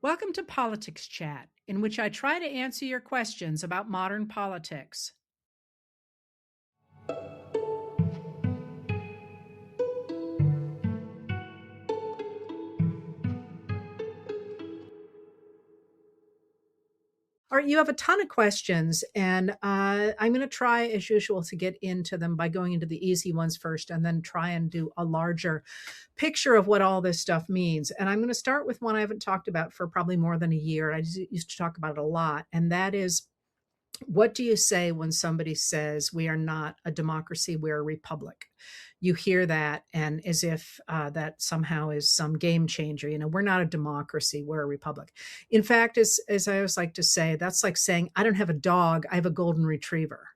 Welcome to Politics Chat, in which I try to answer your questions about modern politics. All right, you have a ton of questions, and I'm going to try, as usual, to get into them by going into the easy ones first and then try and do a larger picture of what all this stuff means. And I'm going to start with one I haven't talked about for probably more than a year. I used to talk about it a lot, and that is, what do you say when somebody says we are not a democracy, we're a republic? You hear that, and as if that somehow is some game changer. We're not a democracy, we're a republic. In fact, as I always like to say, that's like saying, I don't have a dog, I have a golden retriever.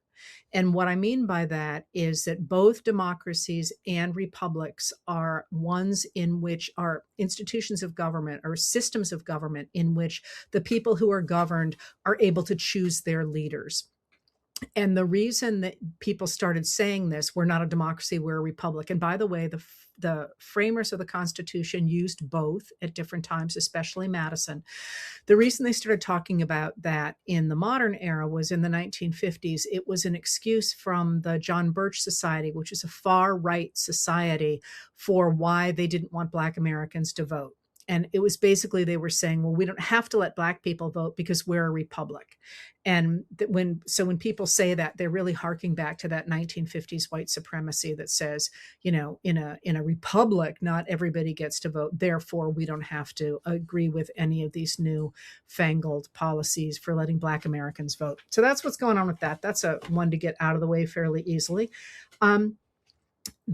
And what I mean by that is that both democracies and republics are ones in which are institutions of government or systems of government in which the people who are governed are able to choose their leaders. And the reason that people started saying this, we're not a democracy, we're a republic. And by the way, the framers of the Constitution used both at different times, especially Madison. The reason they started talking about that in the modern era was in the 1950s. It was an excuse from the John Birch Society, which is a far right society, for why they didn't want Black Americans to vote. And it was basically, they were saying, well, we don't have to let Black people vote because we're a republic. And when people say that, they're really harking back to that 1950s white supremacy that says, in a republic, not everybody gets to vote. Therefore, we don't have to agree with any of these new fangled policies for letting Black Americans vote. So that's what's going on with that. That's a one to get out of the way fairly easily.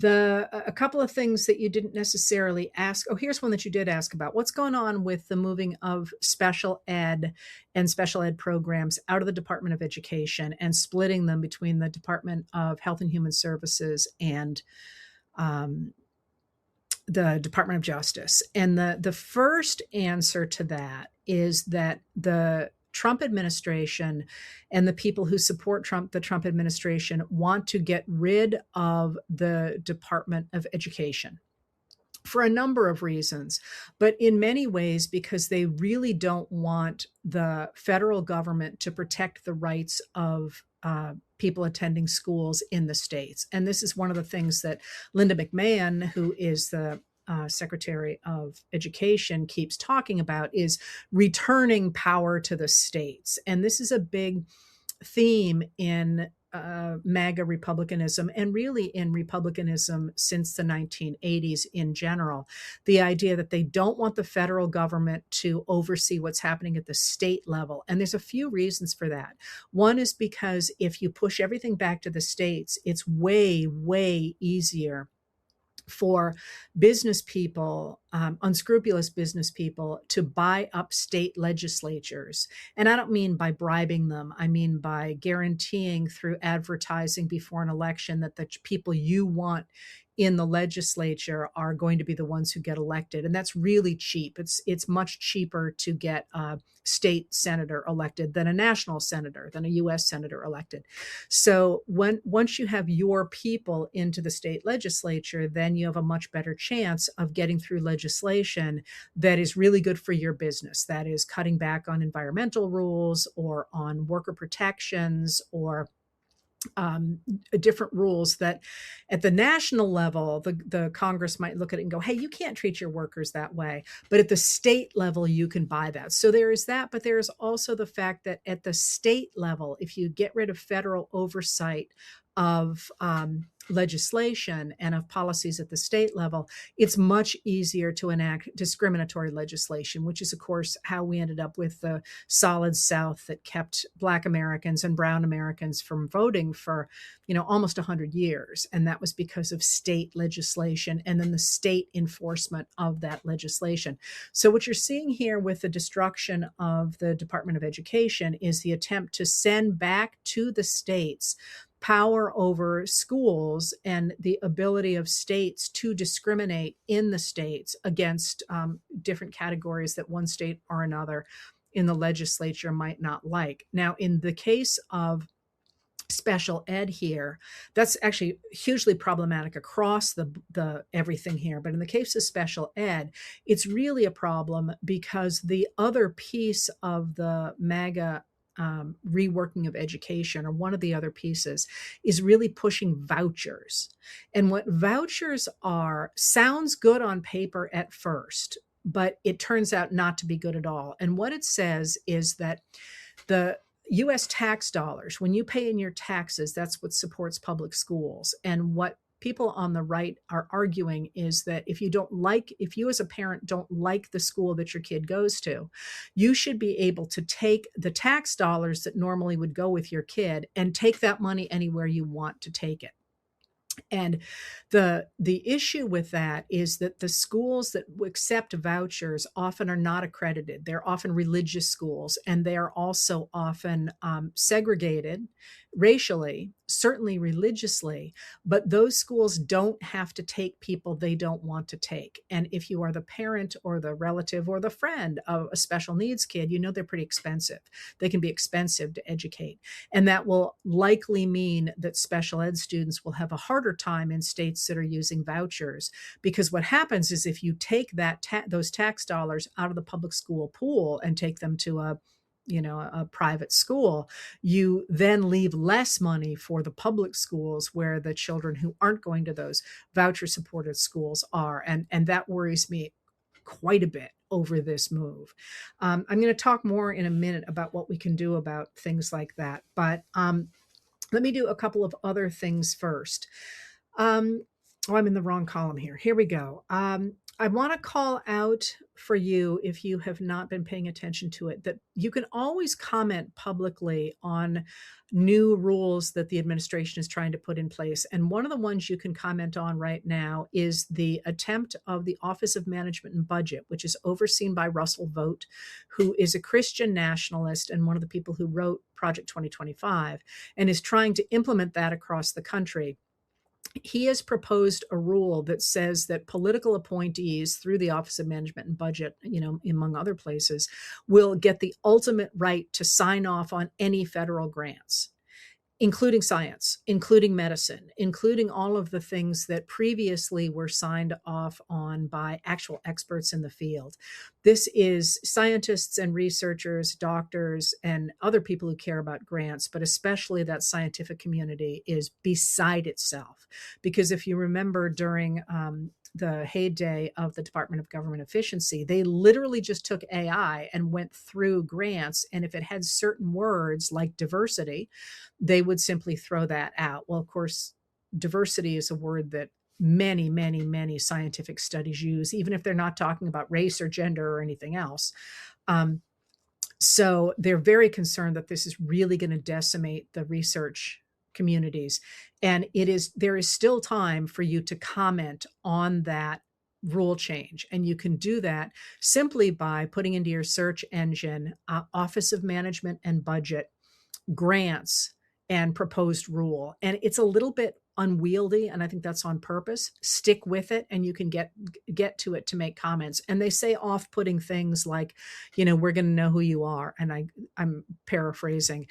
A couple of things that you didn't necessarily ask. Oh, here's one that you did ask about. What's going on with the moving of special ed and special ed programs out of the Department of Education and splitting them between the Department of Health and Human Services and the Department of Justice? And the first answer to that is that the Trump administration and the people who support the Trump administration want to get rid of the Department of Education for a number of reasons, but in many ways because they really don't want the federal government to protect the rights of people attending schools in the states. And this is one of the things that Linda McMahon, who is the Secretary of Education, keeps talking about, is returning power to the states. And this is a big theme in MAGA republicanism, and really in republicanism since the 1980s in general. The idea that they don't want the federal government to oversee what's happening at the state level. And there's a few reasons for that. One is because if you push everything back to the states, it's way, way easier for business people, unscrupulous business people, to buy up state legislatures. And I don't mean by bribing them. I mean by guaranteeing through advertising before an election that the people you want in the legislature are going to be the ones who get elected. And that's really cheap. It's much cheaper to get a state senator elected than a national senator, than a U.S. senator elected. So once you have your people into the state legislature, then you have a much better chance of getting through legislation that is really good for your business. That is cutting back on environmental rules or on worker protections or different rules that at the national level, the Congress might look at it and go, hey, you can't treat your workers that way. But at the state level, you can buy that. So there is that. But there is also the fact that at the state level, if you get rid of federal oversight of legislation and of policies at the state level, it's much easier to enact discriminatory legislation, which is, of course, how we ended up with the Solid South that kept Black Americans and Brown Americans from voting for, almost 100 years. And that was because of state legislation and then the state enforcement of that legislation. So what you're seeing here with the destruction of the Department of Education is the attempt to send back to the states power over schools and the ability of states to discriminate in the states against different categories that one state or another in the legislature might not like. Now, in the case of special ed here, that's actually hugely problematic across the everything here. But in the case of special ed, it's really a problem because the other piece of the MAGA reworking of education, or one of the other pieces, is really pushing vouchers. And what vouchers are sounds good on paper at first, but it turns out not to be good at all. And what it says is that the U.S. tax dollars, when you pay in your taxes, that's what supports public schools. And what people on the right are arguing is that if you as a parent don't like the school that your kid goes to, you should be able to take the tax dollars that normally would go with your kid and take that money anywhere you want to take it. And the issue with that is that the schools that accept vouchers often are not accredited. They're often religious schools, and they are also often segregated racially, certainly religiously, but those schools don't have to take people they don't want to take. And if you are the parent or the relative or the friend of a special needs kid, you know they're pretty expensive. They can be expensive to educate. And that will likely mean that special ed students will have a harder time in states that are using vouchers, because what happens is if you take those tax dollars out of the public school pool and take them to a private school, you then leave less money for the public schools where the children who aren't going to those voucher supported schools are. And that worries me quite a bit over this move. I'm going to talk more in a minute about what we can do about things like that. But let me do a couple of other things first. I'm in the wrong column here. Here we go. I want to call out for you, if you have not been paying attention to it, that you can always comment publicly on new rules that the administration is trying to put in place. And one of the ones you can comment on right now is the attempt of the Office of Management and Budget, which is overseen by Russell Vought, who is a Christian nationalist and one of the people who wrote Project 2025, and is trying to implement that across the country. He has proposed a rule that says that political appointees through the Office of Management and Budget, among other places, will get the ultimate right to sign off on any federal grants, including science, including medicine, including all of the things that previously were signed off on by actual experts in the field. This is scientists and researchers, doctors, and other people who care about grants, but especially that scientific community is beside itself. Because if you remember during the heyday of the Department of Government Efficiency, they literally just took AI and went through grants. And if it had certain words like diversity, they would simply throw that out. Well, of course, diversity is a word that many, many, many scientific studies use, even if they're not talking about race or gender or anything else. So they're very concerned that this is really going to decimate the research communities. And there is still time for you to comment on that rule change. And you can do that simply by putting into your search engine, Office of Management and Budget, grants, and proposed rule. And it's a little bit unwieldy, and I think that's on purpose. Stick with it, and you can get to it to make comments. And they say off-putting things like, we're going to know who you are. And I'm paraphrasing.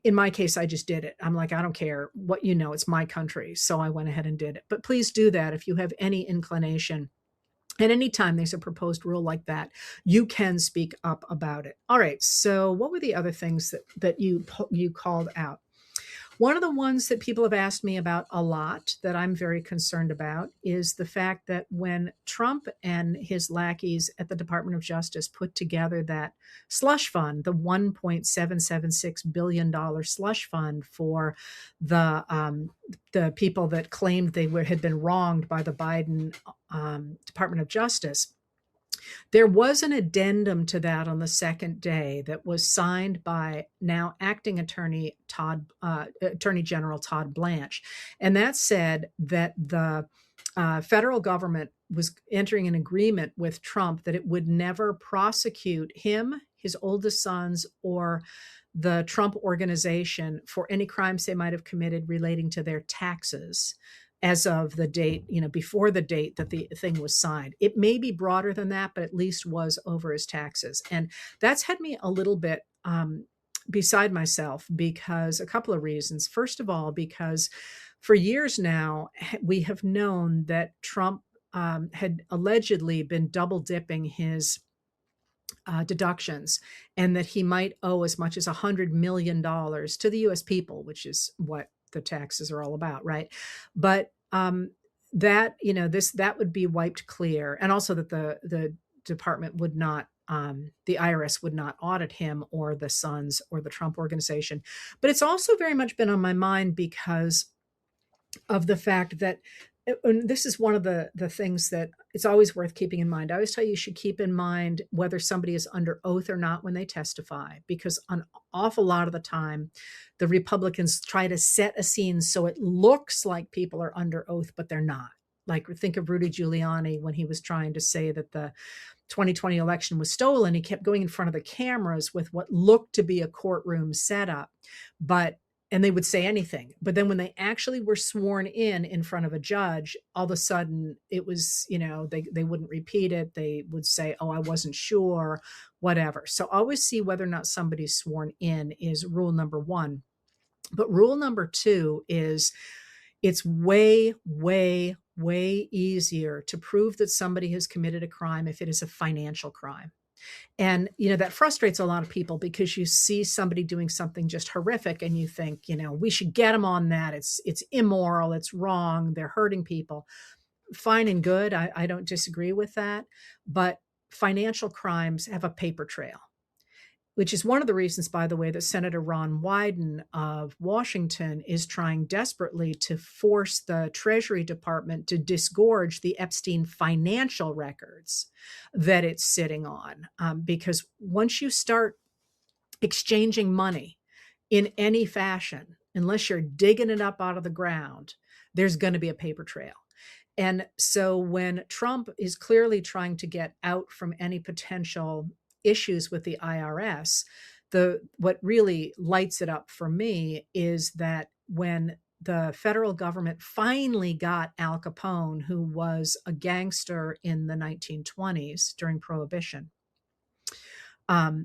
In my case, I just did it. I'm like, I don't care what it's my country. So I went ahead and did it. But please do that if you have any inclination. And anytime there's a proposed rule like that, you can speak up about it. All right. So what were the other things that you called out? One of the ones that people have asked me about a lot that I'm very concerned about is the fact that when Trump and his lackeys at the Department of Justice put together that slush fund, the $1.776 billion slush fund for the people that claimed they had been wronged by the Biden Department of Justice, there was an addendum to that on the second day that was signed by now acting Attorney General Todd Blanche. And that said that the federal government was entering an agreement with Trump that it would never prosecute him, his oldest sons, or the Trump organization for any crimes they might have committed relating to their taxes as of the date, before the date that the thing was signed. It may be broader than that, but at least was over his taxes. And that's had me a little bit beside myself because a couple of reasons. First of all, because for years now, we have known that Trump had allegedly been double dipping his deductions, and that he might owe as much as $100 million to the U.S. people, which is what the taxes are all about, right? But that that would be wiped clear, and also that the department would not. The IRS would not audit him or the Sons or the Trump organization. But it's also very much been on my mind because of the fact that, and this is one of the things that it's always worth keeping in mind. I always tell you should keep in mind whether somebody is under oath or not when they testify, because an awful lot of the time, the Republicans try to set a scene so it looks like people are under oath, but they're not. Like, think of Rudy Giuliani when he was trying to say that the 2020 election was stolen. He kept going in front of the cameras with what looked to be a courtroom setup, and they would say anything. But then when they actually were sworn in front of a judge, all of a sudden it was, they wouldn't repeat it. They would say, oh, I wasn't sure, whatever. So always see whether or not somebody's sworn in is rule number one. But rule number two is it's way, way, way easier to prove that somebody has committed a crime if it is a financial crime. And, that frustrates a lot of people because you see somebody doing something just horrific and you think, we should get them on that. It's immoral. It's wrong. They're hurting people. Fine and good. I don't disagree with that. But financial crimes have a paper trail, which is one of the reasons, by the way, that Senator Ron Wyden of Washington is trying desperately to force the Treasury Department to disgorge the Epstein financial records that it's sitting on. Because once you start exchanging money in any fashion, unless you're digging it up out of the ground, there's going to be a paper trail. And so when Trump is clearly trying to get out from any potential issues with the IRS, what really lights it up for me is that when the federal government finally got Al Capone, who was a gangster in the 1920s during Prohibition. I've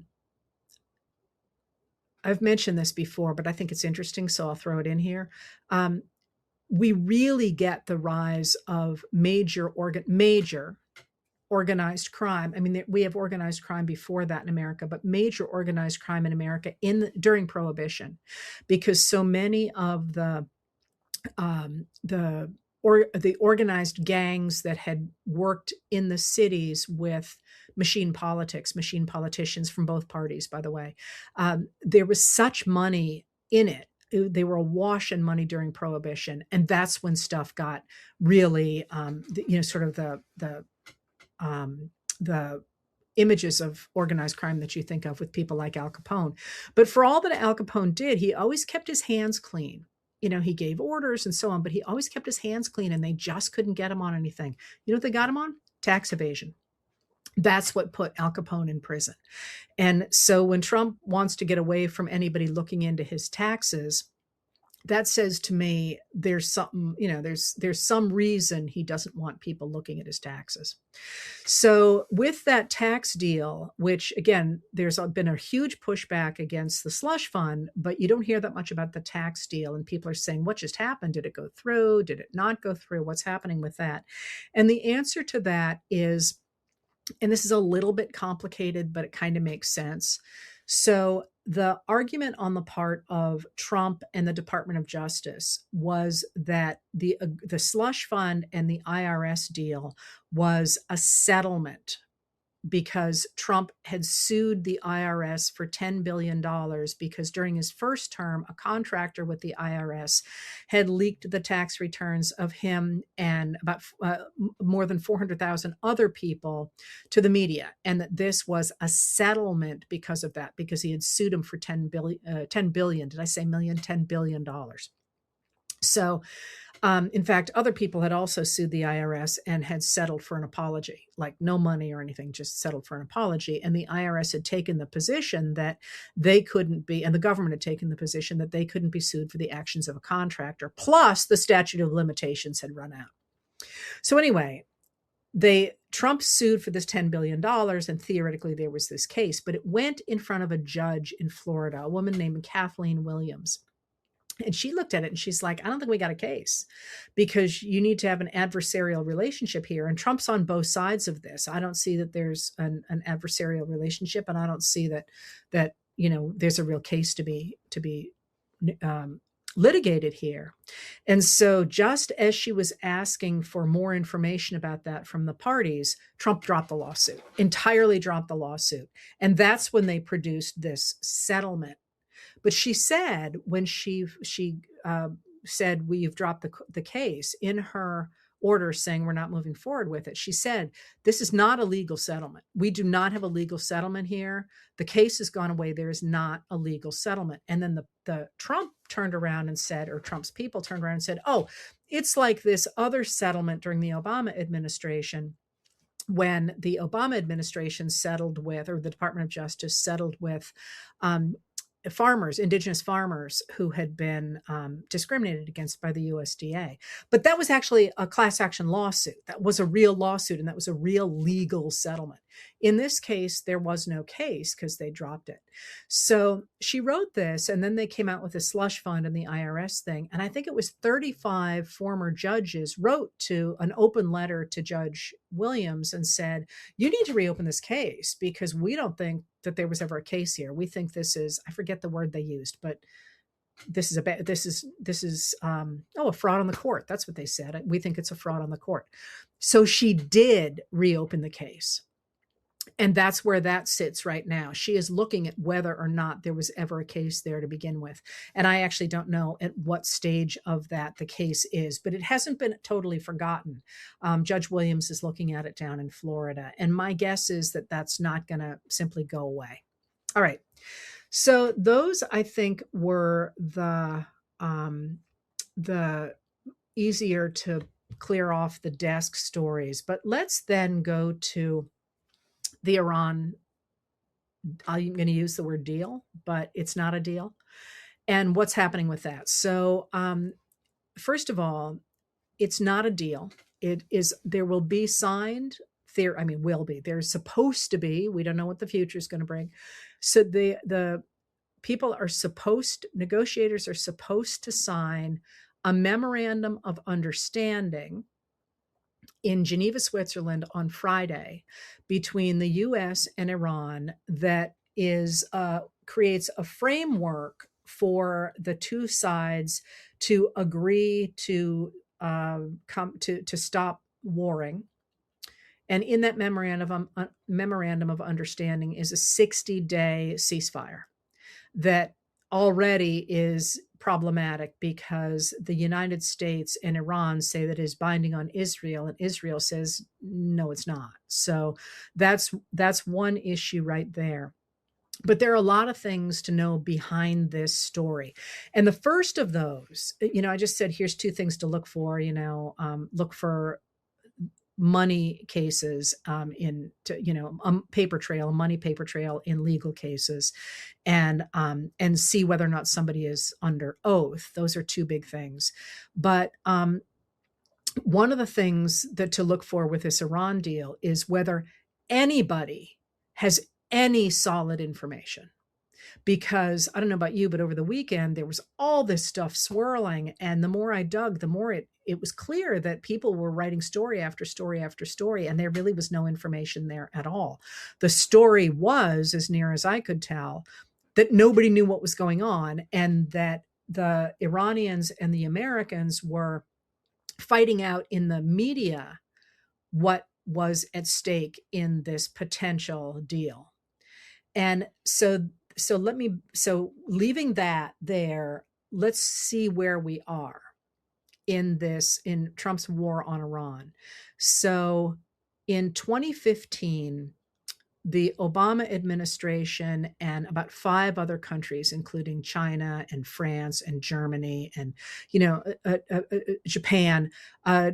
mentioned this before, but I think it's interesting, so I'll throw it in here. We really get the rise of major organized crime. I mean, we have organized crime before that in America, but major organized crime in America during Prohibition, because so many of the organized gangs that had worked in the cities with machine politicians from both parties, by the way, there was such money in it. They were awash in money during Prohibition, and that's when stuff got really, sort of the images of organized crime that you think of with people like Al Capone. But for all that Al Capone did, he always kept his hands clean. He gave orders and so on, but he always kept his hands clean, and they just couldn't get him on anything. You know what they got him on? Tax evasion. That's what put Al Capone in prison. And so when Trump wants to get away from anybody looking into his taxes, that says to me there's something, there's some reason he doesn't want people looking at his taxes. So with that tax deal, which again, there's been a huge pushback against the slush fund, but you don't hear that much about the tax deal. And people are saying, what just happened? Did it go through? Did it not go through? What's happening with that? And the answer to that is, and this is a little bit complicated, but it kind of makes sense. So the argument on the part of Trump and the Department of Justice was that the slush fund and the IRS deal was a settlement because Trump had sued the IRS for $10 billion because during his first term, a contractor with the IRS had leaked the tax returns of him and about more than 400,000 other people to the media. And that this was a settlement because of that, because he had sued him for $10 billion. Did I say million? $10 billion. So, in fact, other people had also sued the IRS and had settled for an apology, like no money or anything, just settled for an apology. And the IRS had taken the position that they couldn't be, and the government had taken the position that they couldn't be sued for the actions of a contractor. Plus, the statute of limitations had run out. So anyway, Trump sued for this $10 billion, and theoretically there was this case, but it went in front of a judge in Florida, a woman named Kathleen Williams. And she looked at it and she's like, I don't think we got a case, because you need to have an adversarial relationship here. And Trump's on both sides of this. I don't see that there's an adversarial relationship, and I don't see that there's a real case to be litigated here. And so just as she was asking for more information about that from the parties, Trump entirely dropped the lawsuit. And that's when they produced this settlement. But she said, when she said, we've dropped the case, in her order saying we're not moving forward with it, she said, this is not a legal settlement. We do not have a legal settlement here. The case has gone away. There is not a legal settlement. And then the Trump turned around and said, or Trump's people turned around and said, oh, it's like this other settlement during the Obama administration, when the Obama administration settled with, or the Department of Justice settled with, indigenous farmers who had been discriminated against by the USDA. But that was actually a class action lawsuit. That was a real lawsuit, and that was a real legal settlement. In this case, there was no case because they dropped it. So she wrote this, and then they came out with a slush fund and the IRS thing. And I think it was 35 former judges wrote to an open letter to Judge Williams and said, you need to reopen this case, because we don't think that there was ever a case here. We think this is, I forget the word they used, but this is a fraud on the court. That's what they said. We think it's a fraud on the court. So she did reopen the case. And that's where that sits right now. She is looking at whether or not there was ever a case there to begin with. And I actually don't know at what stage of that the case is, but it hasn't been totally forgotten. Judge Williams is looking at it down in Florida. And my guess is that that's not going to simply go away. All right. So those, I think, were the easier to clear off the desk stories. But let's then go to the Iran, I'm going to use the word deal, but it's not a deal, and what's happening with that. So first of all, it's not a deal. It is, there will be signed, there's supposed to be, we don't know what the future is going to bring. So the people are negotiators are supposed to sign a memorandum of understanding in Geneva, Switzerland on Friday between the U.S. and Iran that creates a framework for the two sides to agree to stop warring. And in that memorandum of understanding is a 60-day ceasefire that already is problematic, because the United States and Iran say that it is binding on Israel, and Israel says, no, it's not. So that's one issue right there. But there are a lot of things to know behind this story. And the first of those, I just said, here's two things to look for, look for money cases paper trail, money paper trail in legal cases, and see whether or not somebody is under oath. Those are two big things. But one of the things that to look for with this Iran deal is whether anybody has any solid information. Because I don't know about you, but over the weekend, there was all this stuff swirling. And the more I dug, the more it was clear that people were writing story after story after story, and there really was no information there at all. The story was, as near as I could tell, that nobody knew what was going on, and that the Iranians and the Americans were fighting out in the media what was at stake in this potential deal. And so leaving that there, let's see where we are in Trump's war on Iran. So in 2015, the Obama administration and about 5 other countries, including China and France and Germany and, Japan, a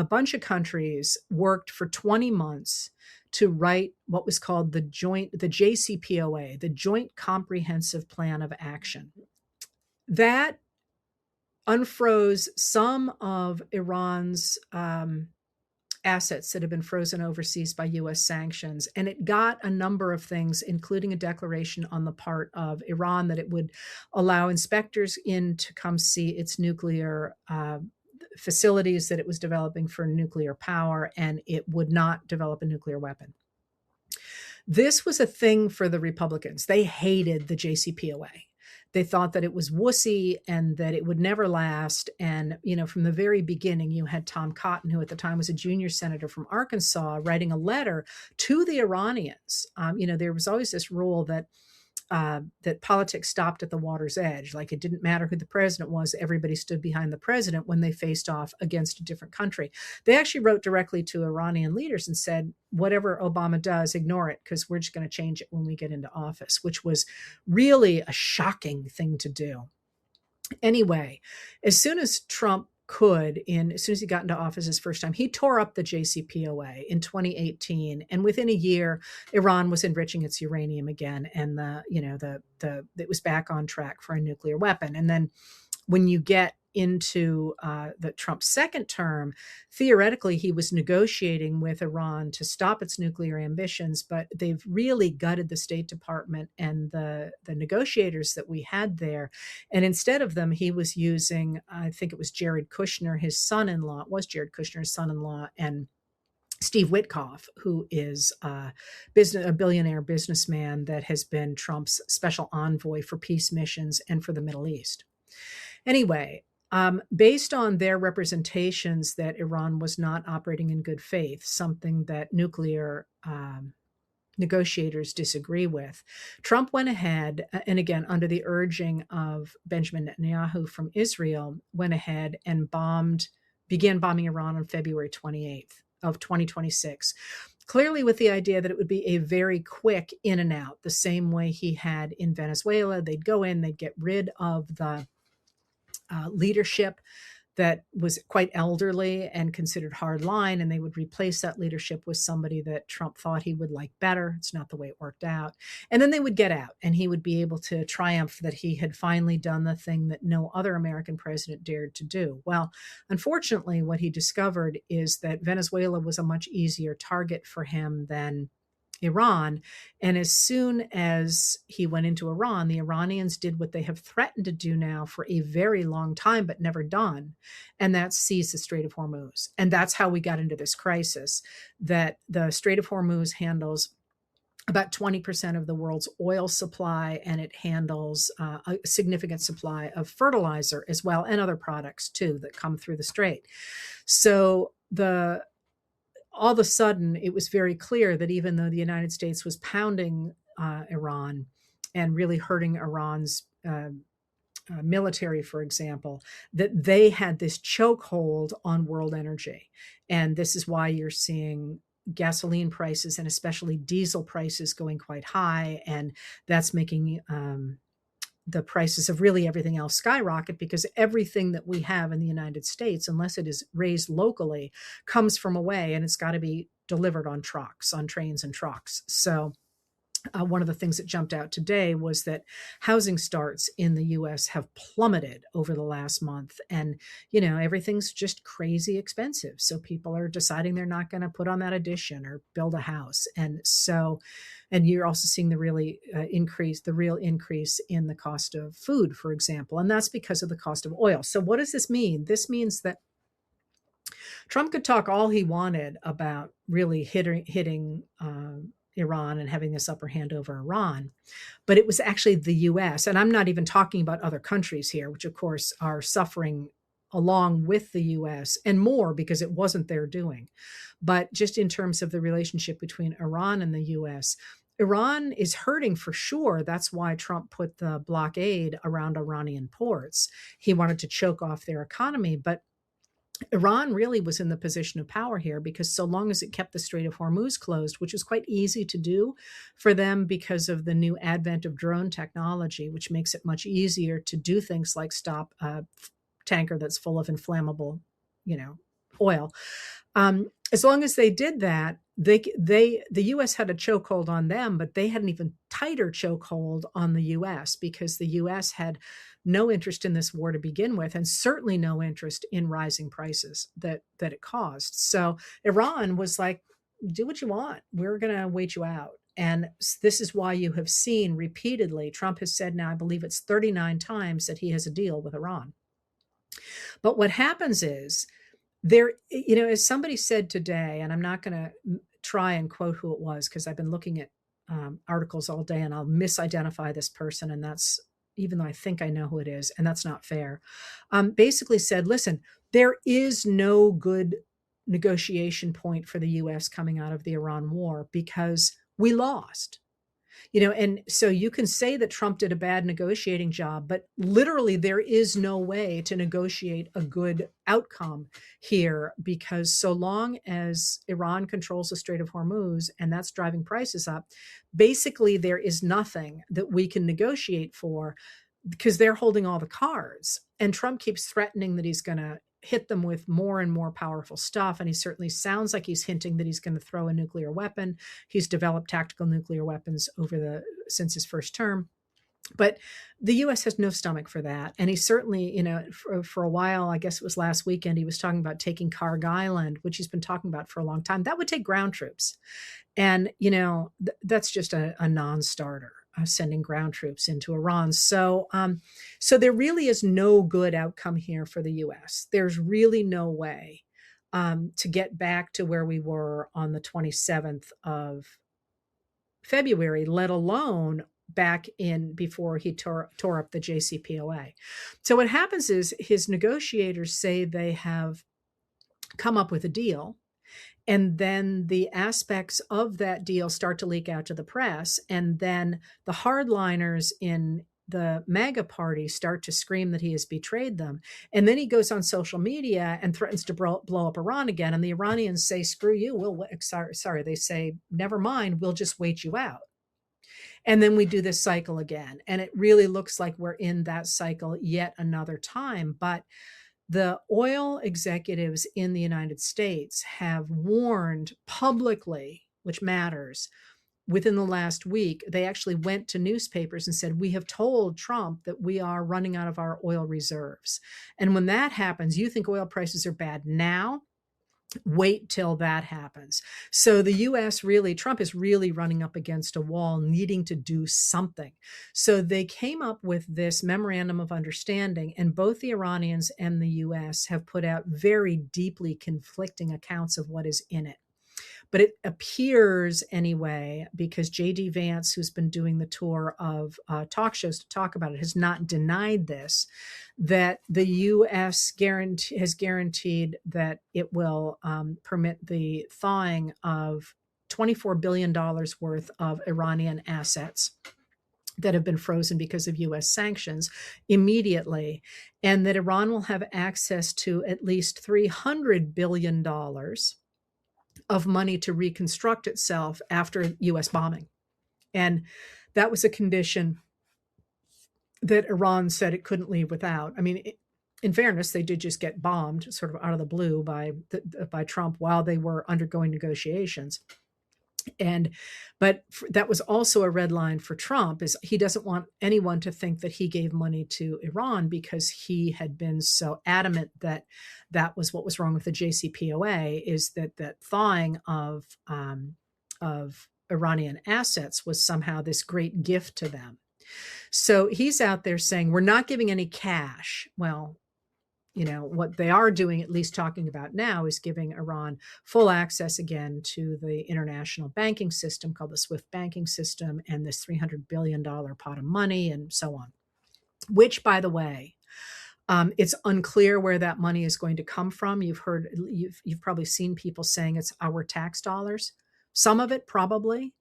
bunch of countries worked for 20 months to write what was called the JCPOA, the Joint Comprehensive Plan of Action. That unfroze some of Iran's assets that had been frozen overseas by U.S. sanctions. And it got a number of things, including a declaration on the part of Iran that it would allow inspectors in to come see its nuclear facilities that it was developing for nuclear power, and it would not develop a nuclear weapon. This was a thing for the Republicans. They hated the JCPOA. They thought that it was wussy and that it would never last. And, from the very beginning, you had Tom Cotton, who at the time was a junior senator from Arkansas, writing a letter to the Iranians. There was always this rule that politics stopped at the water's edge. Like, it didn't matter who the president was. Everybody stood behind the president when they faced off against a different country. They actually wrote directly to Iranian leaders and said, whatever Obama does, ignore it, because we're just going to change it when we get into office, which was really a shocking thing to do. Anyway, as soon as he got into office his first time, he tore up the JCPOA in 2018, and within a year, Iran was enriching its uranium again, and it was back on track for a nuclear weapon. And then, when you get into the Trump second term, theoretically, he was negotiating with Iran to stop its nuclear ambitions, but they've really gutted the State Department and the negotiators that we had there. And instead of them, he was using, I think it was Jared Kushner, his son-in-law, and Steve Witkoff, who is a billionaire businessman that has been Trump's special envoy for peace missions and for the Middle East. Anyway, based on their representations that Iran was not operating in good faith, something that nuclear negotiators disagree with, Trump went ahead, and again, under the urging of Benjamin Netanyahu from Israel, went ahead and began bombing Iran on February 28th of 2026. Clearly with the idea that it would be a very quick in and out, the same way he had in Venezuela. They'd go in, they'd get rid of the leadership that was quite elderly and considered hardline, and they would replace that leadership with somebody that Trump thought he would like better. It's not the way it worked out. And then they would get out, and he would be able to triumph that he had finally done the thing that no other American president dared to do. Well, unfortunately, what he discovered is that Venezuela was a much easier target for him than Iran. And as soon as he went into Iran, the Iranians did what they have threatened to do now for a very long time, but never done. And that's seize the Strait of Hormuz. And that's how we got into this crisis, that the Strait of Hormuz handles about 20% of the world's oil supply, and it handles a significant supply of fertilizer as well, and other products too that come through the strait. So all of a sudden, it was very clear that even though the United States was pounding Iran and really hurting Iran's military, for example, that they had this chokehold on world energy. And this is why you're seeing gasoline prices and especially diesel prices going quite high. And that's making the prices of really everything else skyrocket, because everything that we have in the United States, unless it is raised locally, comes from away, and it's got to be delivered on trains and trucks. So one of the things that jumped out today was that housing starts in the U.S. have plummeted over the last month. And, everything's just crazy expensive. So people are deciding they're not going to put on that addition or build a house. And you're also seeing the real increase in the cost of food, for example. And that's because of the cost of oil. So what does this mean? This means that Trump could talk all he wanted about really hitting Iran and having this upper hand over Iran. But it was actually the U.S., and I'm not even talking about other countries here, which of course are suffering along with the U.S. and more because it wasn't their doing. But just in terms of the relationship between Iran and the U.S., Iran is hurting for sure. That's why Trump put the blockade around Iranian ports. He wanted to choke off their economy, but Iran really was in the position of power here because so long as it kept the Strait of Hormuz closed, which was quite easy to do for them because of the new advent of drone technology, which makes it much easier to do things like stop a tanker that's full of inflammable, oil. As long as they did that, the U.S. had a chokehold on them, but they had an even tighter chokehold on the U.S. because the U.S. had no interest in this war to begin with, and certainly no interest in rising prices that it caused. So Iran was like, "Do what you want. We're going to wait you out." And this is why you have seen repeatedly Trump has said now, I believe it's 39 times that he has a deal with Iran. But what happens is there, as somebody said today, and I'm not going to try and quote who it was because I've been looking at articles all day and I'll misidentify this person. And that's, even though I think I know who it is, and that's not fair, basically said, listen, there is no good negotiation point for the US coming out of the Iran war because we lost. And so you can say that Trump did a bad negotiating job, but literally there is no way to negotiate a good outcome here because so long as Iran controls the Strait of Hormuz and that's driving prices up, basically there is nothing that we can negotiate for because they're holding all the cards. And Trump keeps threatening that he's going to hit them with more and more powerful stuff. And he certainly sounds like he's hinting that he's going to throw a nuclear weapon. He's developed tactical nuclear weapons since his first term. But the U.S. has no stomach for that. And he certainly, for a while, I guess it was last weekend, he was talking about taking Karg Island, which he's been talking about for a long time. That would take ground troops. And, that's just a non-starter. Sending ground troops into Iran. So there really is no good outcome here for the U.S. There's really no way to get back to where we were on the 27th of February, let alone back in before he tore up the JCPOA. So what happens is his negotiators say they have come up with a deal. And then the aspects of that deal start to leak out to the press. And then the hardliners in the MAGA party start to scream that he has betrayed them. And then he goes on social media and threatens to blow up Iran again. And the Iranians say, screw you. They say, never mind, we'll just wait you out. And then we do this cycle again. And it really looks like we're in that cycle yet another time. But the oil executives in the United States have warned publicly, which matters, within the last week. They actually went to newspapers and said, we have told Trump that we are running out of our oil reserves. And when that happens, you think oil prices are bad now? Wait till that happens. So the U.S. Trump is really running up against a wall, needing to do something. So they came up with this memorandum of understanding, and both the Iranians and the U.S. have put out very deeply conflicting accounts of what is in it. But it appears anyway, because J.D. Vance, who's been doing the tour of talk shows to talk about it, has not denied this, that the U.S. has guaranteed that it will permit the thawing of $24 billion worth of Iranian assets that have been frozen because of U.S. sanctions immediately, and that Iran will have access to at least $300 billion of money to reconstruct itself after U.S. bombing. And that was a condition that Iran said it couldn't leave without. I mean, in fairness, they did just get bombed sort of out of the blue by Trump while they were undergoing negotiations. But that was also a red line for Trump, is he doesn't want anyone to think that he gave money to Iran, because he had been so adamant that that was what was wrong with the JCPOA, is that thawing of Iranian assets was somehow this great gift to them. So he's out there saying, we're not giving any cash. Well, what they are doing, at least talking about now, is giving Iran full access again to the international banking system called the SWIFT banking system, and this $300 billion pot of money and so on, which, by the way, it's unclear where that money is going to come from. You've probably seen people saying it's our tax dollars. Some of it probably,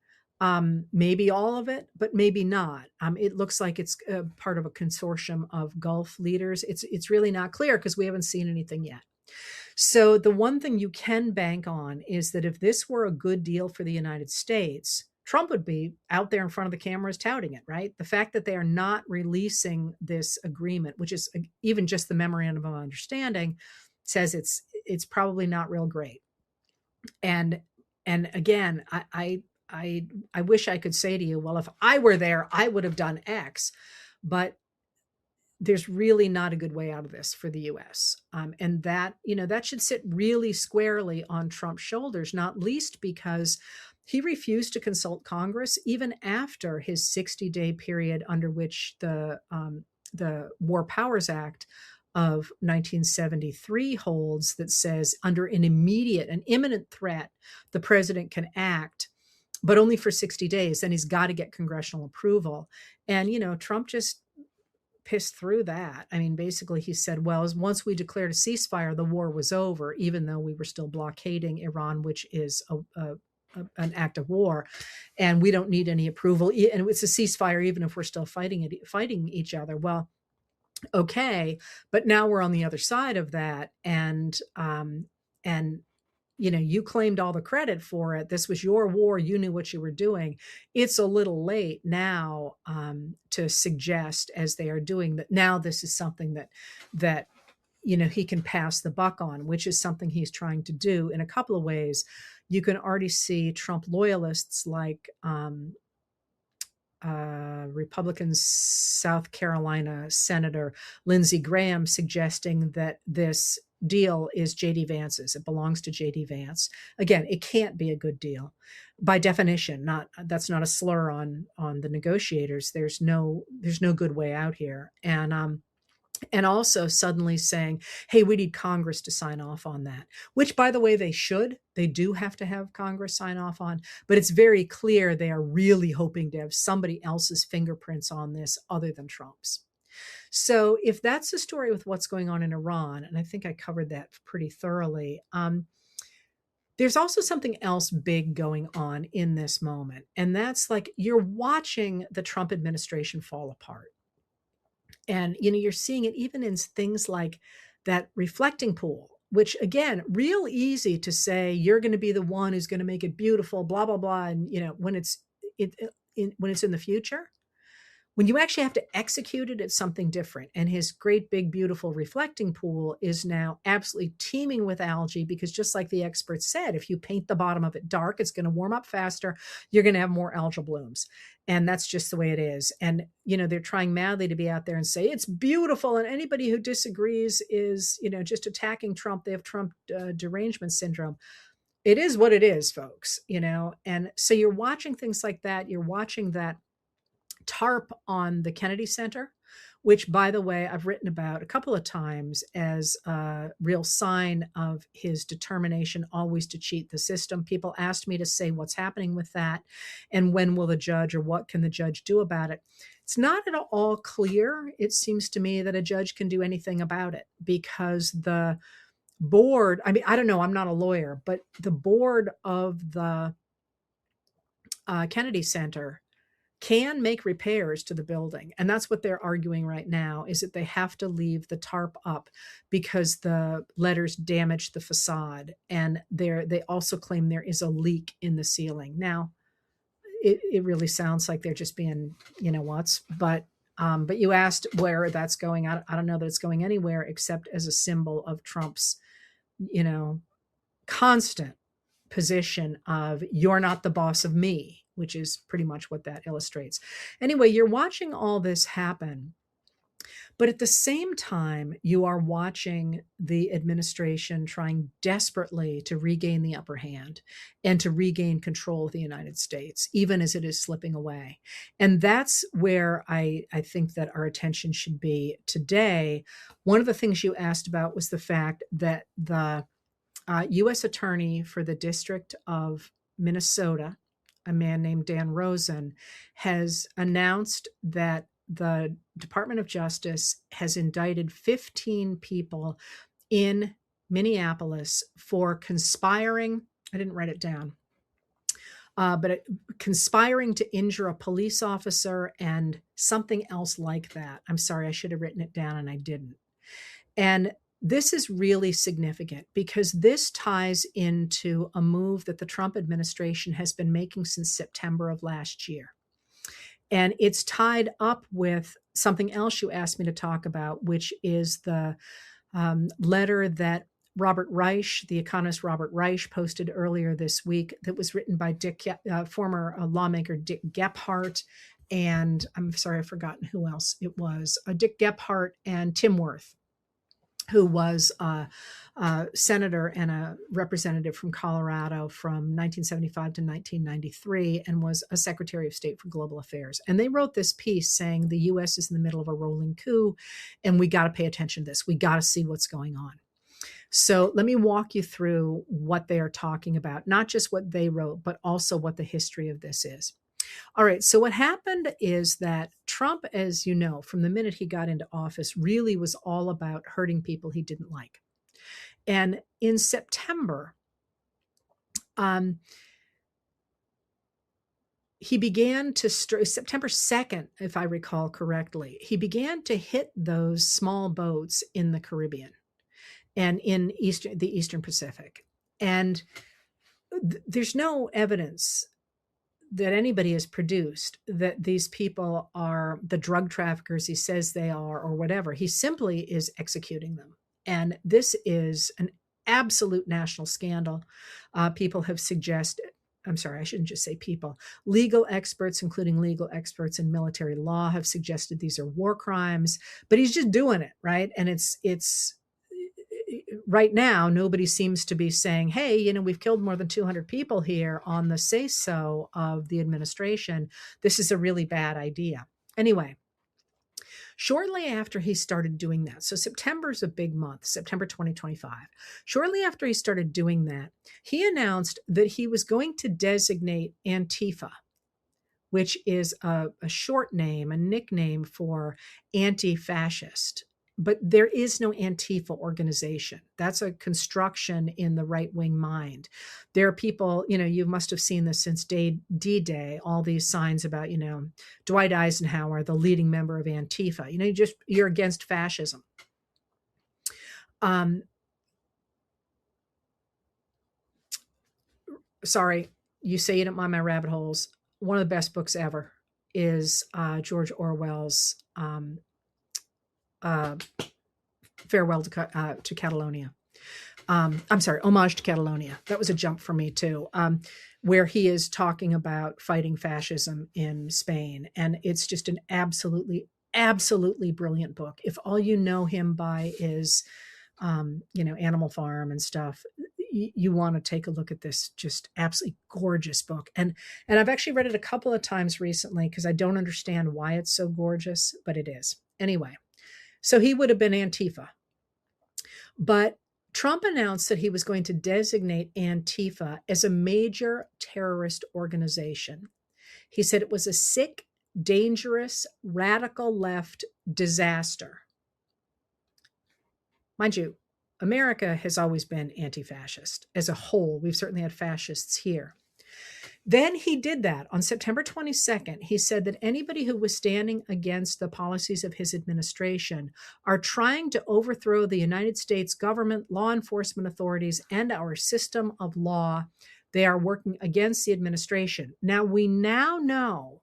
maybe all of it, but maybe not. It looks like it's part of a consortium of Gulf leaders. It's really not clear because we haven't seen anything yet. So the one thing you can bank on is that if this were a good deal for the United States, Trump would be out there in front of the cameras touting it, right? The fact that they are not releasing this agreement, which is even just the memorandum of understanding, says it's probably not real great. And And again, I wish I could say to you, well, if I were there, I would have done X. But there's really not a good way out of this for the US. And that, that should sit really squarely on Trump's shoulders, not least because he refused to consult Congress even after his 60-day period under which the War Powers Act of 1973 holds, that says under an immediate and imminent threat, the president can act, but only for 60 days. Then he's got to get congressional approval. And, Trump just pissed through that. I mean, basically, he said, well, once we declared a ceasefire, the war was over, even though we were still blockading Iran, which is an act of war, and we don't need any approval. And it's a ceasefire, even if we're still fighting each other. Well, okay, but now we're on the other side of that, and you claimed all the credit for it. This was your war. You knew what you were doing. It's a little late now to suggest, as they are doing, that now this is something that he can pass the buck on, which is something he's trying to do in a couple of ways. You can already see Trump loyalists like Republican South Carolina Senator Lindsey Graham suggesting that this deal is J.D. Vance's. It belongs to J.D. Vance. Again, it can't be a good deal by definition. That's not a slur on the negotiators. There's no good way out here. And also suddenly saying, hey, we need Congress to sign off on that, which, by the way, they do have to have Congress sign off on, but it's very clear they are really hoping to have somebody else's fingerprints on this other than Trump's. So if that's the story with what's going on in Iran, and I think I covered that pretty thoroughly, there's also something else big going on in this moment. And that's like, you're watching the Trump administration fall apart. And, you're seeing it even in things like that reflecting pool, which, again, real easy to say, you're going to be the one who's going to make it beautiful, blah, blah, blah. And, when it's in the future, when you actually have to execute it, it's something different. And his great, big, beautiful reflecting pool is now absolutely teeming with algae, because just like the experts said, if you paint the bottom of it dark, it's going to warm up faster. You're going to have more algal blooms. And that's just the way it is. And, they're trying madly to be out there and say it's beautiful. And anybody who disagrees is, just attacking Trump. They have Trump derangement syndrome. It is what it is, folks, And so you're watching things like that. You're watching that tarp on the Kennedy Center, which, by the way, I've written about a couple of times as a real sign of his determination always to cheat the system. People asked me to say what's happening with that and when will the judge, or what can the judge do about it. It's not at all clear. It seems to me that a judge can do anything about it, because the board, I mean, I don't know, I'm not a lawyer, but the board of the Kennedy Center can make repairs to the building. And that's what they're arguing right now, is that they have to leave the tarp up because the letters damaged the facade. And they also claim there is a leak in the ceiling. Now, it really sounds like they're just being, but you asked where that's going. I don't know that it's going anywhere except as a symbol of Trump's, constant position of, you're not the boss of me, which is pretty much what that illustrates. Anyway, you're watching all this happen, but at the same time, you are watching the administration trying desperately to regain the upper hand and to regain control of the United States, even as it is slipping away. And that's where I think that our attention should be today. One of the things you asked about was the fact that the U.S. Attorney for the District of Minnesota, a man named Dan Rosen, has announced that the Department of Justice has indicted 15 people in Minneapolis for conspiring. I didn't write it down, but conspiring to injure a police officer and something else like that. I'm sorry, I should have written it down and I didn't. And this is really significant because this ties into a move that the Trump administration has been making since September of last year. And it's tied up with something else you asked me to talk about, which is the letter that Robert Reich, the economist Robert Reich, posted earlier this week that was written by former lawmaker Dick Gephardt, and I'm sorry, I've forgotten who else it was, Dick Gephardt and Tim Wirth, who was a senator and a representative from Colorado from 1975 to 1993 and was a Secretary of State for Global Affairs. And they wrote this piece saying the U.S. is in the middle of a rolling coup and we got to pay attention to this. We got to see what's going on. So let me walk you through what they are talking about, not just what they wrote, but also what the history of this is. All right, so what happened is that Trump, as you know, from the minute he got into office, really was all about hurting people he didn't like. And in September, he began to, September 2nd, if I recall correctly, he began to hit those small boats in the Caribbean and in the Eastern Pacific. And there's no evidence that anybody has produced that these people are the drug traffickers he says they are or whatever. He simply is executing them. And this is an absolute national scandal. People have suggested, I'm sorry, I shouldn't just say people. Legal experts, including legal experts in military law, have suggested these are war crimes, but he's just doing it, right? And it's right now, nobody seems to be saying, hey, we've killed more than 200 people here on the say-so of the administration. This is a really bad idea. Anyway, shortly after he started doing that, so September is a big month, September 2025. Shortly after he started doing that, he announced that he was going to designate Antifa, which is a short name, a nickname for anti-fascist. But there is no Antifa organization. That's a construction in the right-wing mind. There are people, you must have seen this since D-Day, all these signs about, Dwight Eisenhower, the leading member of Antifa. You're against fascism. Sorry, you say you don't mind my rabbit holes. One of the best books ever is George Orwell's Farewell to Catalonia. I'm sorry, Homage to Catalonia. That was a jump for me too, where he is talking about fighting fascism in Spain. And it's just an absolutely, absolutely brilliant book. If all you know him by is, Animal Farm and stuff, you want to take a look at this just absolutely gorgeous book. And I've actually read it a couple of times recently because I don't understand why it's so gorgeous, but it is. Anyway. So he would have been Antifa. But Trump announced that he was going to designate Antifa as a major terrorist organization. He said it was a sick, dangerous, radical left disaster. Mind you, America has always been anti-fascist as a whole. We've certainly had fascists here. Then he did that on September 22nd. He said that anybody who was standing against the policies of his administration are trying to overthrow the United States government, law enforcement authorities, and our system of law. They are working against the administration. Now, we now know,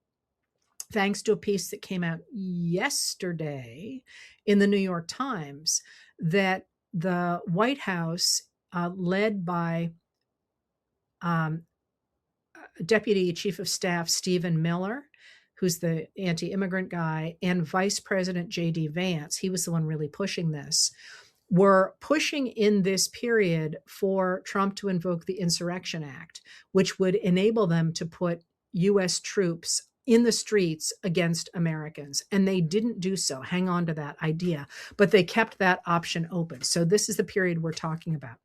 thanks to a piece that came out yesterday in the New York Times, that the White House, led by Deputy Chief of Staff Stephen Miller, who's the anti-immigrant guy, and Vice President J.D. Vance, he was the one really pushing this, were pushing in this period for Trump to invoke the Insurrection Act, which would enable them to put U.S. troops in the streets against Americans. And they didn't do so. Hang on to that idea. But they kept that option open. So this is the period we're talking about.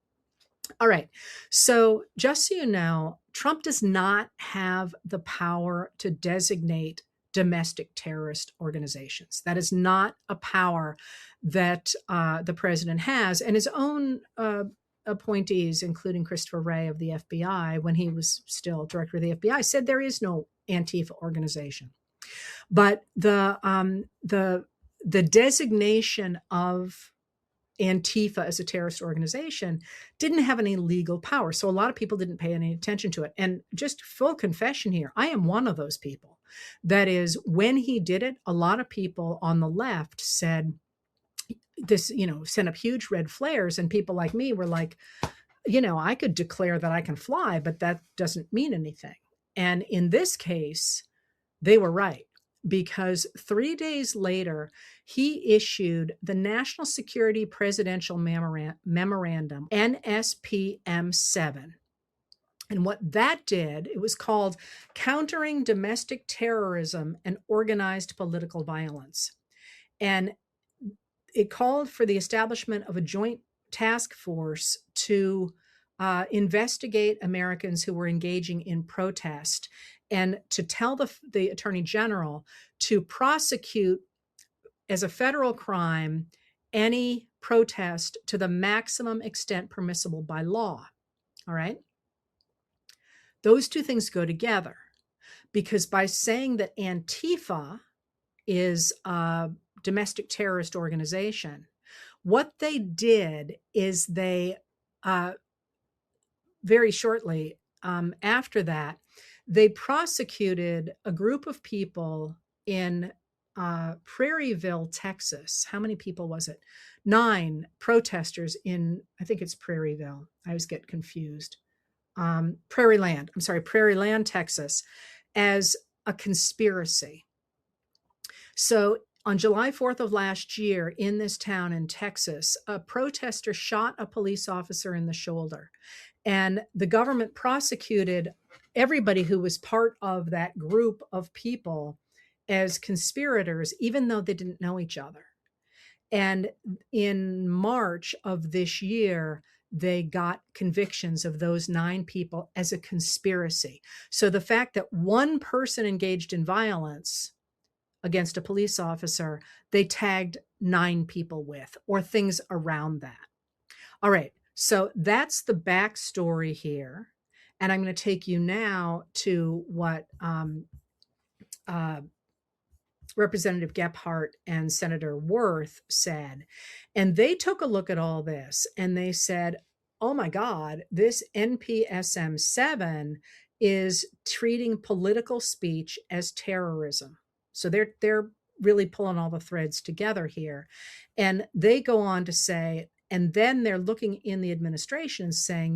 All right. So just so you know, Trump does not have the power to designate domestic terrorist organizations. That is not a power that the president has. And his own appointees, including Christopher Wray of the FBI, when he was still director of the FBI, said there is no Antifa organization. But the designation of Antifa as a terrorist organization didn't have any legal power. So a lot of people didn't pay any attention to it. And just full confession here, I am one of those people. That is, when he did it, a lot of people on the left said, this, sent up huge red flares. And people like me were like, I could declare that I can fly, but that doesn't mean anything. And in this case, they were right, because 3 days later, he issued the National Security Presidential Memorandum, NSPM 7. And what that did, it was called Countering Domestic Terrorism and Organized Political Violence. And it called for the establishment of a joint task force to investigate Americans who were engaging in protest, and to tell the Attorney General to prosecute as a federal crime any protest to the maximum extent permissible by law. All right. Those two things go together, because by saying that Antifa is a domestic terrorist organization, what they did is they very shortly after that, they prosecuted a group of people in Prairieville, Texas. How many people was it? 9 protesters in, I think it's Prairieville. I always get confused. Prairieland, Texas, as a conspiracy. So on July 4th of last year, in this town in Texas, a protester shot a police officer in the shoulder, and the government prosecuted everybody who was part of that group of people as conspirators, even though they didn't know each other. And in March of this year, they got convictions of those 9 people as a conspiracy. So the fact that one person engaged in violence against a police officer, they tagged 9 people with, or things around that. All right. So that's the backstory here. And I'm going to take you now to what Representative Gephardt and Senator Wirth said. And they took a look at all this and they said, oh my God, this NPSM 7 is treating political speech as terrorism. So they're really pulling all the threads together here. And they go on to say, and then they're looking in the administration saying,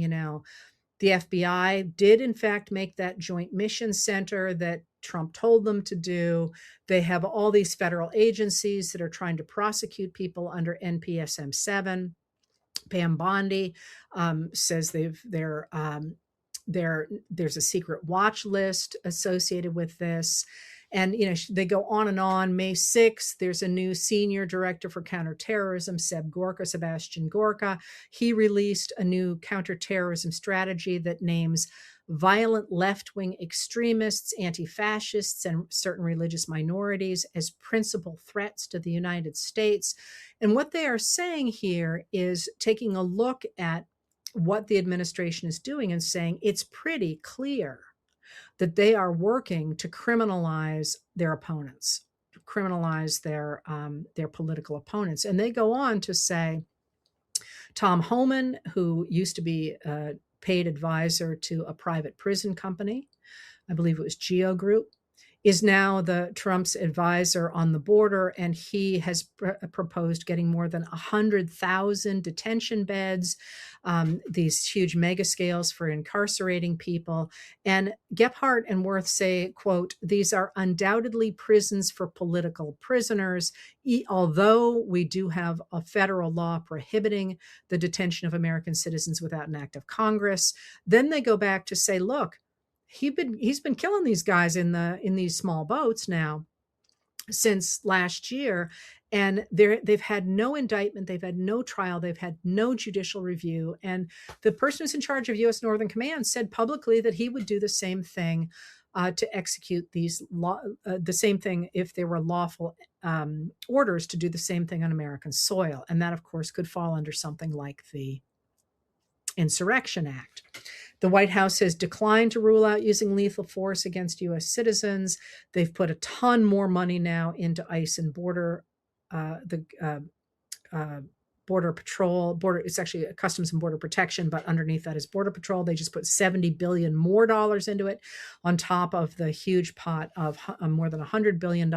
the FBI did in fact make that joint mission center that Trump told them to do. They have all these federal agencies that are trying to prosecute people under NPSM 7. Pam Bondi says there's a secret watch list associated with this. And, they go on and on. May 6th, there's a new senior director for counterterrorism, Sebastian Gorka. He released a new counterterrorism strategy that names violent left-wing extremists, anti-fascists, and certain religious minorities as principal threats to the United States. And what they are saying here is taking a look at what the administration is doing and saying it's pretty clear that they are working to criminalize their opponents, to criminalize their political opponents. And they go on to say, Tom Homan, who used to be a paid advisor to a private prison company, I believe it was Geo Group, is now Trump's advisor on the border, and he has proposed getting more than 100,000 detention beds, these huge mega scales for incarcerating people. And Gephardt and Wirth say, quote, these are undoubtedly prisons for political prisoners, although we do have a federal law prohibiting the detention of American citizens without an act of Congress. Then they go back to say, look, he's been killing these guys in these small boats now since last year, and they've had no indictment, they've had no trial, they've had no judicial review. And the person who's in charge of U.S. Northern Command said publicly that he would do the same thing to execute the same thing if there were lawful orders to do the same thing on American soil. And that, of course, could fall under something like the Insurrection Act. The White House has declined to rule out using lethal force against U.S. citizens. They've put a ton more money now into ICE and border patrol. It's actually a Customs and Border Protection, but underneath that is Border Patrol. They just put $70 billion more into it, on top of the huge pot of more than $100 billion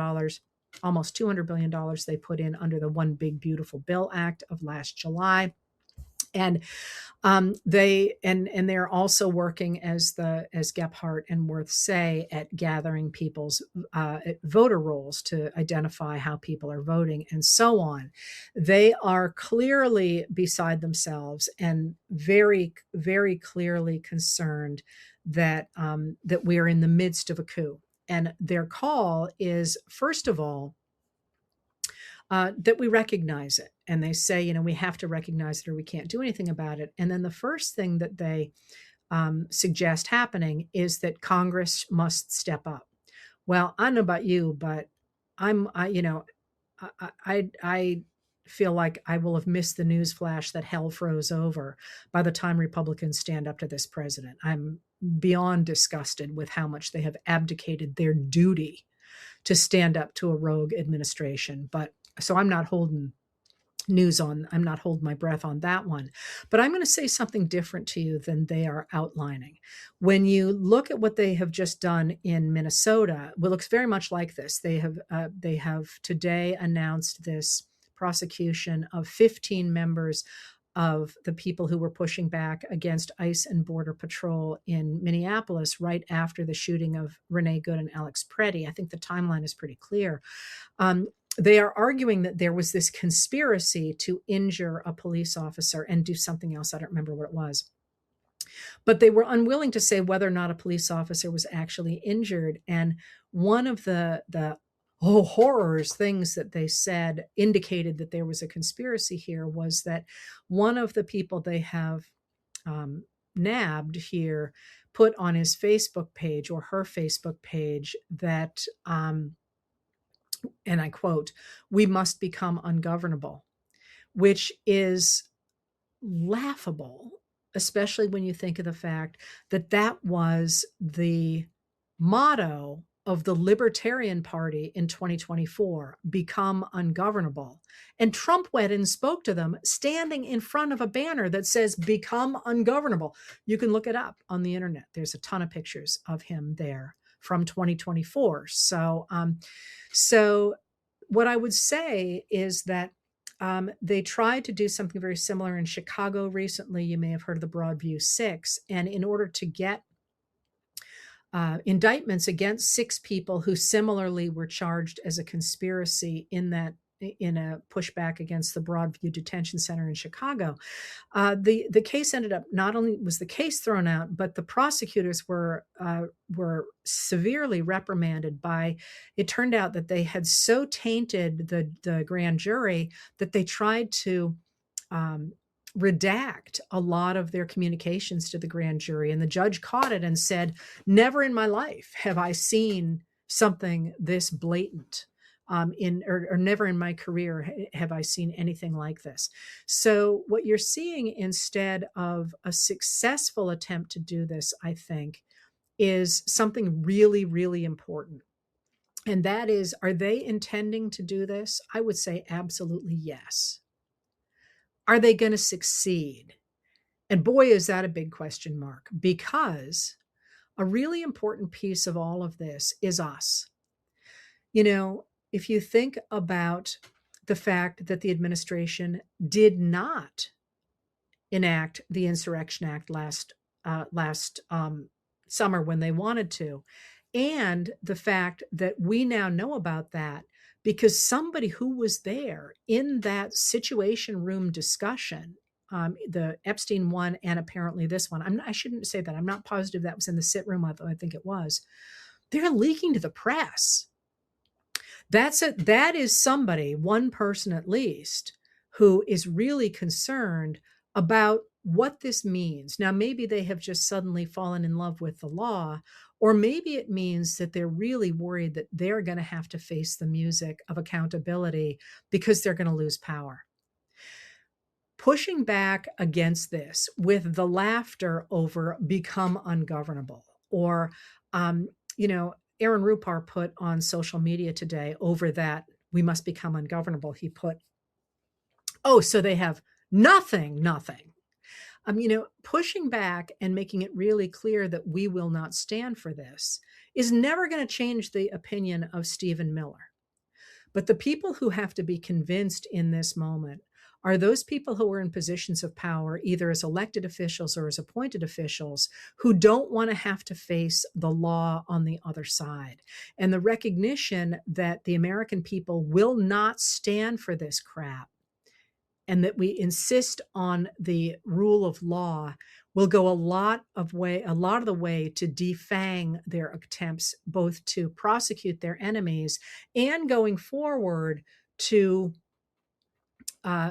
almost $200 billion they put in under the One Big Beautiful Bill Act of last July. And they're also working, as Gephardt and Worth say, at gathering people's voter rolls to identify how people are voting and so on. They are clearly beside themselves and very, very clearly concerned that that we are in the midst of a coup. And their call is, first of all, that we recognize it. And they say, we have to recognize it or we can't do anything about it. And then the first thing that they suggest happening is that Congress must step up. Well, I don't know about you, but I feel like I will have missed the news flash that hell froze over by the time Republicans stand up to this president. I'm beyond disgusted with how much they have abdicated their duty to stand up to a rogue administration. But so I'm not holding my breath on that one. But I'm going to say something different to you than they are outlining. When you look at what they have just done in Minnesota, it looks very much like this. They have today announced this prosecution of 15 members of the people who were pushing back against ICE and Border Patrol in Minneapolis right after the shooting of Renee Good and Alex Preddy. I think the timeline is pretty clear. They are arguing that there was this conspiracy to injure a police officer and do something else. I don't remember what it was. But they were unwilling to say whether or not a police officer was actually injured. And one of the horrors things that they said indicated that there was a conspiracy here was that one of the people they have nabbed here put on his Facebook page or her Facebook page that, and I quote, "We must become ungovernable," which is laughable, especially when you think of the fact that that was the motto of the Libertarian Party in 2024, become ungovernable. And Trump went and spoke to them standing in front of a banner that says, become ungovernable. You can look it up on the internet. There's a ton of pictures of him there from 2024. So what I would say is that they tried to do something very similar in Chicago recently. You may have heard of the Broadview Six. And in order to get indictments against 6 people who similarly were charged as a conspiracy in a pushback against the Broadview Detention Center in Chicago. The case ended up, not only was the case thrown out, but the prosecutors were severely reprimanded by, it turned out that they had so tainted the grand jury that they tried to redact a lot of their communications to the grand jury. And the judge caught it and said, never in my life have I seen something this blatant. Or never in my career have I seen anything like this. So what you're seeing instead of a successful attempt to do this, I think, is something really, really important. And that is, are they intending to do this? I would say absolutely yes. Are they going to succeed? And boy, is that a big question mark, because a really important piece of all of this is us. If you think about the fact that the administration did not enact the Insurrection Act last summer when they wanted to, and the fact that we now know about that because somebody who was there in that Situation Room discussion, the Epstein one and apparently this one, I shouldn't say that. I'm not positive that was in the sit room, although I think it was. They're leaking to the press. That is somebody, one person at least, who is really concerned about what this means. Now, maybe they have just suddenly fallen in love with the law, or maybe it means that they're really worried that they're going to have to face the music of accountability because they're going to lose power. Pushing back against this with the laughter over become ungovernable, or, Aaron Rupar put on social media today over that we must become ungovernable. He put, so they have nothing. Pushing back and making it really clear that we will not stand for this is never going to change the opinion of Stephen Miller. But the people who have to be convinced in this moment are those people who are in positions of power, either as elected officials or as appointed officials, who don't want to have to face the law on the other side. And the recognition that the American people will not stand for this crap, and that we insist on the rule of law, will go a lot of the way to defang their attempts both to prosecute their enemies and going forward to uh,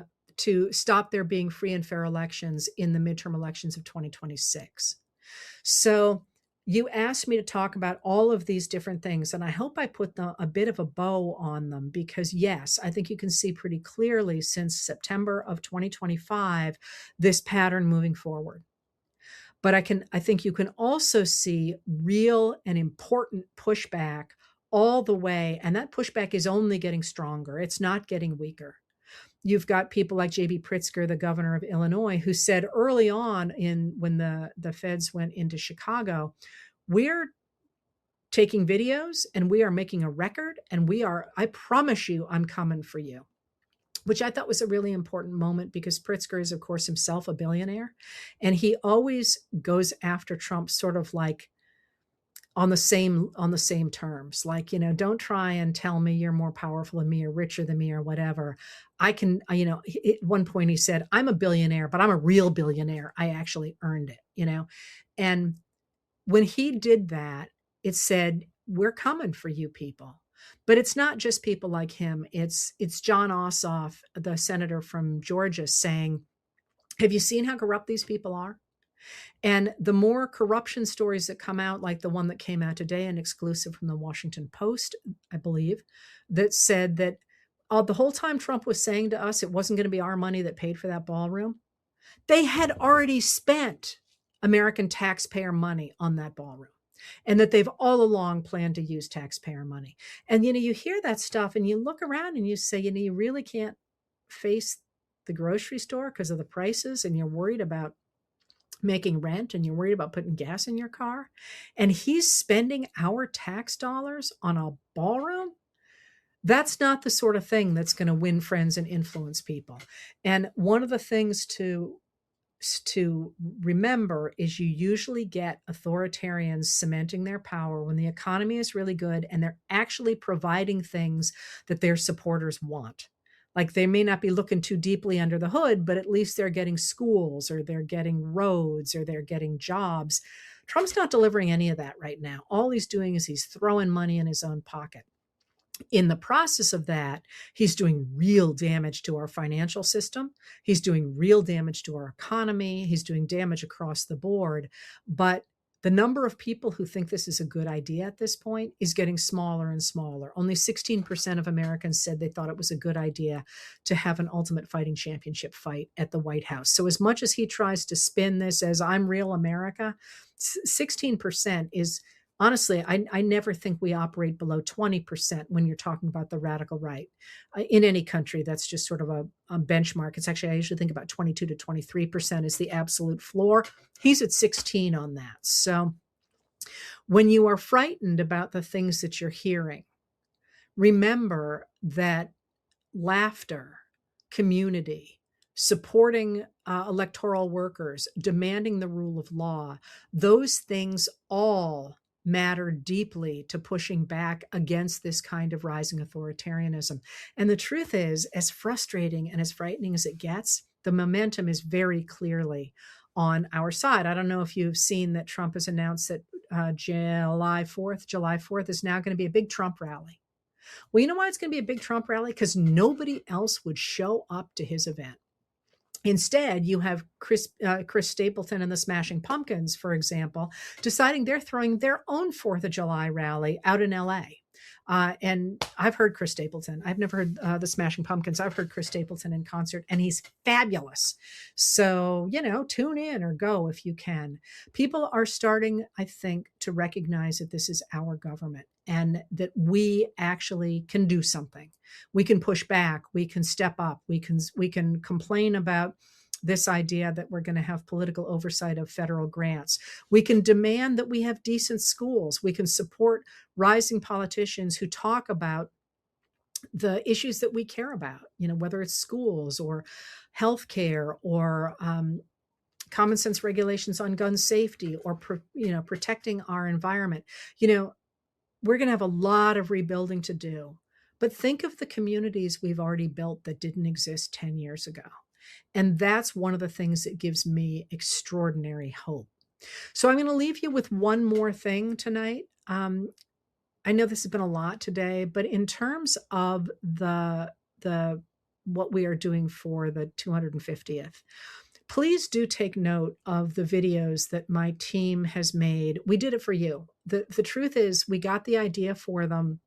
stop there being free and fair elections in the midterm elections of 2026. So you asked me to talk about all of these different things, and I hope I put a bit of a bow on them, because yes, I think you can see pretty clearly since September of 2025 this pattern moving forward. But I think you can also see real and important pushback all the way, and that pushback is only getting stronger. It's not getting weaker. You've got people like J.B. Pritzker, the governor of Illinois, who said early on when the feds went into Chicago, we're taking videos and we are making a record, and I promise you, I'm coming for you. Which I thought was a really important moment, because Pritzker is, of course, himself a billionaire. And he always goes after Trump sort of like on the same terms, like, don't try and tell me you're more powerful than me or richer than me or whatever. I can, at one point he said, I'm a billionaire, but I'm a real billionaire. I actually earned it, and when he did that, it said, we're coming for you people. But it's not just people like him. It's John Ossoff, the senator from Georgia, saying, have you seen how corrupt these people are? And the more corruption stories that come out, like the one that came out today, an exclusive from the Washington Post, I believe, that said that the whole time Trump was saying to us it wasn't going to be our money that paid for that ballroom, they had already spent American taxpayer money on that ballroom, and that they've all along planned to use taxpayer money. And, you hear that stuff and you look around and you say, you really can't face the grocery store because of the prices, and you're worried about making rent, and you're worried about putting gas in your car, and he's spending our tax dollars on a ballroom. That's not the sort of thing that's going to win friends and influence people. And one of the things to remember is you usually get authoritarians cementing their power when the economy is really good and they're actually providing things that their supporters want. Like, they may not be looking too deeply under the hood, but at least they're getting schools, or they're getting roads, or they're getting jobs. Trump's not delivering any of that right now. All he's doing is he's throwing money in his own pocket. In the process of that, he's doing real damage to our financial system. He's doing real damage to our economy. He's doing damage across the board. But the number of people who think this is a good idea at this point is getting smaller and smaller. Only 16% of Americans said they thought it was a good idea to have an Ultimate Fighting Championship fight at the White House. So as much as he tries to spin this as I'm real America, 16% is, honestly, I never think we operate below 20% when you're talking about the radical right. In any country, that's just sort of a benchmark. It's actually, I usually think about 22 to 23% is the absolute floor. He's at 16 on that. So when you are frightened about the things that you're hearing, remember that laughter, community, supporting electoral workers, demanding the rule of law, those things all matter deeply to pushing back against this kind of rising authoritarianism. And the truth is, as frustrating and as frightening as it gets, the momentum is very clearly on our side. I don't know if you've seen that Trump has announced that July 4th is now going to be a big Trump rally. Well, you know why it's going to be a big Trump rally? Because nobody else would show up to his event. Instead, you have Chris Stapleton and the Smashing Pumpkins, for example, deciding they're throwing their own 4th of July rally out in LA. And I've heard Chris Stapleton. I've never heard the Smashing Pumpkins. I've heard Chris Stapleton in concert, and he's fabulous. So, tune in or go if you can. People are starting, I think, to recognize that this is our government and that we actually can do something. We can push back. We can step up. We can complain about this idea that we're going to have political oversight of federal grants. We can demand that we have decent schools. We can support rising politicians who talk about the issues that we care about, whether it's schools or healthcare or common sense regulations on gun safety or protecting our environment. We're going to have a lot of rebuilding to do. But think of the communities we've already built that didn't exist 10 years ago. And that's one of the things that gives me extraordinary hope. So I'm going to leave you with one more thing tonight. I know this has been a lot today, but in terms of the what we are doing for the 250th, please do take note of the videos that my team has made. We did it for you. The truth is, we got the idea for them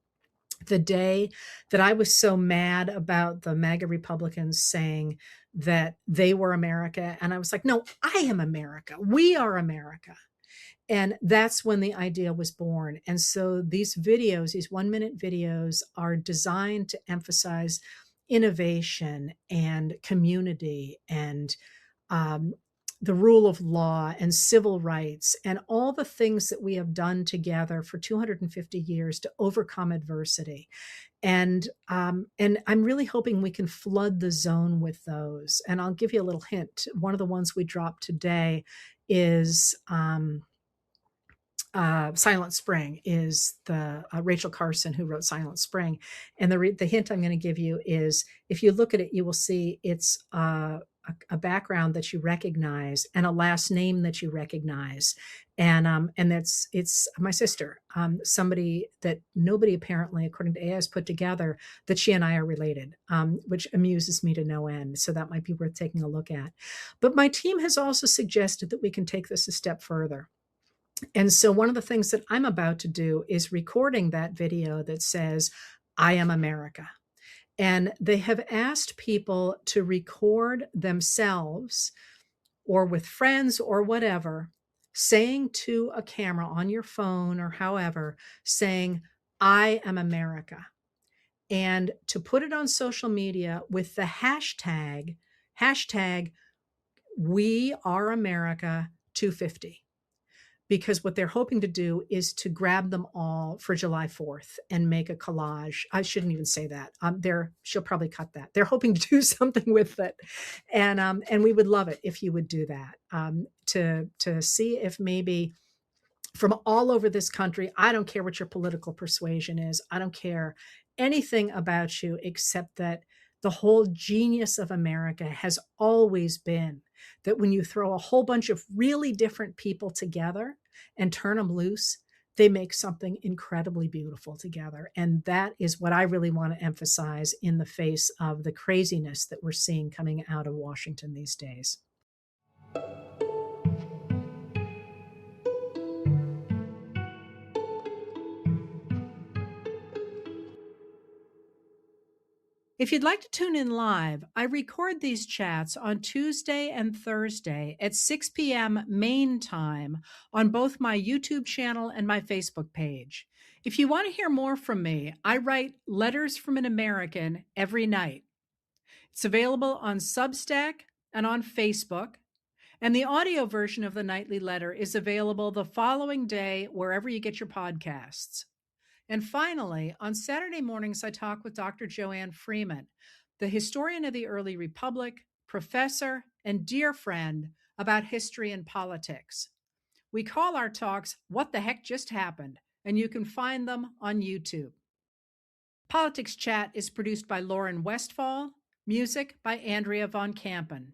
the day that I was so mad about the MAGA Republicans saying that they were America. And I was like, no, I am America. We are America. And that's when the idea was born. And so these videos, these 1-minute videos, are designed to emphasize innovation and community and the rule of law and civil rights and all the things that we have done together for 250 years to overcome adversity. And I'm really hoping we can flood the zone with those. And I'll give you a little hint. One of the ones we dropped today is Silent Spring, is the Rachel Carson, who wrote Silent Spring. And the hint I'm going to give you is, if you look at it, you will see it's a background that you recognize and a last name that you recognize. And it's my sister, somebody that nobody apparently, according to AI, has put together, that she and I are related, which amuses me to no end. So that might be worth taking a look at. But my team has also suggested that we can take this a step further. And so one of the things that I'm about to do is recording that video that says, I am America. And they have asked people to record themselves or with friends or whatever, saying to a camera on your phone or however, saying, I am America. And to put it on social media with the hashtag We Are America 250. Because what they're hoping to do is to grab them all for July 4th and make a collage. I shouldn't even say that. She'll probably cut that. They're hoping to do something with it. And we would love it if you would do that, to see if maybe from all over this country, I don't care what your political persuasion is. I don't care anything about you except that the whole genius of America has always been that when you throw a whole bunch of really different people together and turn them loose, they make something incredibly beautiful together. And that is what I really want to emphasize in the face of the craziness that we're seeing coming out of Washington these days. If you'd like to tune in live, I record these chats on Tuesday and Thursday at 6 p.m. Maine time on both my YouTube channel and my Facebook page. If you want to hear more from me, I write Letters from an American every night. It's available on Substack and on Facebook, and the audio version of the nightly letter is available the following day wherever you get your podcasts. And finally, on Saturday mornings, I talk with Dr. Joanne Freeman, the historian of the early republic, professor, and dear friend, about history and politics. We call our talks What the Heck Just Happened, and you can find them on YouTube. Politics Chat is produced by Lauren Westfall, music by Andrea Von Kampen.